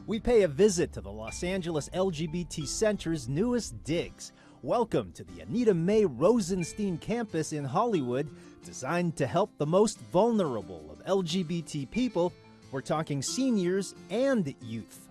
We pay a visit to the Los Angeles LGBT Center's newest digs. Welcome to the Anita Mae Rosenstein campus in Hollywood, designed to help the most vulnerable of LGBT people. We're talking seniors and youth.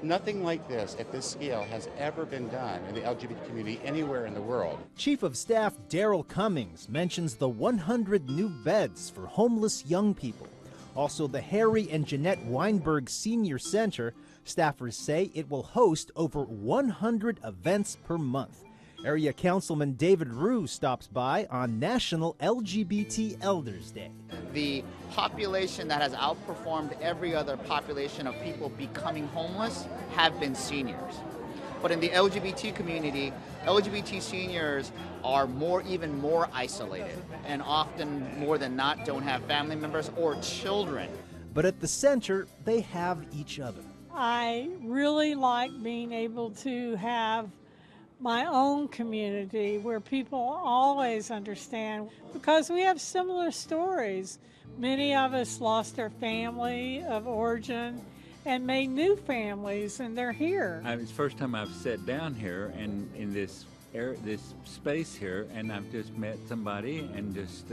Nothing like this at this scale has ever been done in the LGBT community anywhere in the world. Chief of Staff Daryl Cummings mentions the 100 new beds for homeless young people. Also, the Harry and Jeanette Weinberg Senior Center. Staffers say it will host over 100 events per month. Area Councilman David Rue stops by on National LGBT Elders Day. The population that has outperformed every other population of people becoming homeless have been seniors. But in the LGBT community, LGBT seniors are even more isolated, and often more than not don't have family members or children. But at the center, they have each other. I really like being able to have my own community where people always understand, because we have similar stories. Many of us lost our family of origin and made new families, and they're here. It's the first time I've sat down here and in this space here, and I've just met somebody and just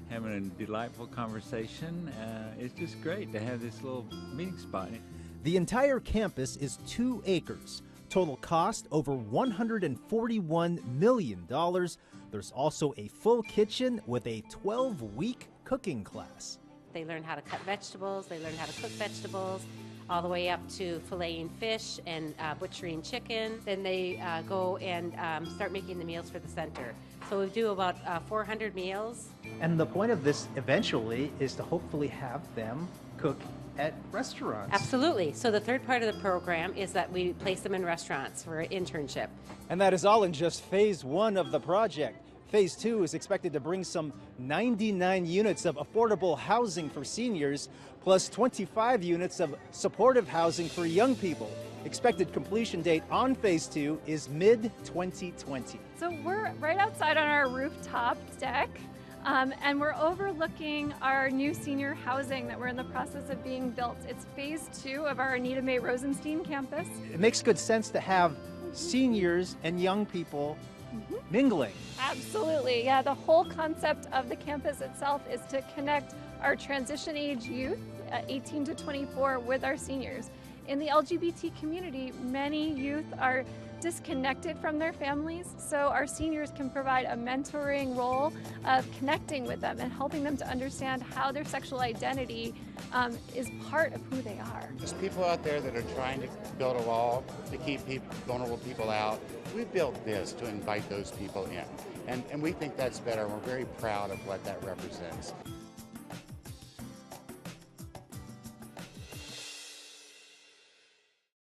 having a delightful conversation. It's just great to have this little meeting spot. The entire campus is 2 acres. Total cost over $141 million. There's also a full kitchen with a 12-week cooking class. They learn how to cut vegetables, they learn how to cook vegetables, all the way up to filleting fish and butchering chicken. Then they go and start making the meals for the center. So we do about 400 meals. And the point of this eventually is to hopefully have them cook at restaurants. Absolutely. So the third part of the program is that we place them in restaurants for an internship. And that is all in just phase 1 of the project. Phase 2 is expected to bring some 99 units of affordable housing for seniors, plus 25 units of supportive housing for young people. Expected completion date on phase 2 is mid-2020. So we're right outside on our rooftop deck. And we're overlooking our new senior housing that we're in the process of being built. It's phase 2 of our Anita Mae Rosenstein campus. It makes good sense to have seniors and young people mingling. Absolutely, yeah. The whole concept of the campus itself is to connect our transition age youth, 18 to 24, with our seniors. In the LGBT community, many youth are disconnected from their families, so our seniors can provide a mentoring role of connecting with them and helping them to understand how their sexual identity is part of who they are. There's people out there that are trying to build a wall to keep vulnerable people out. We built this to invite those people in, and we think that's better. We're very proud of what that represents.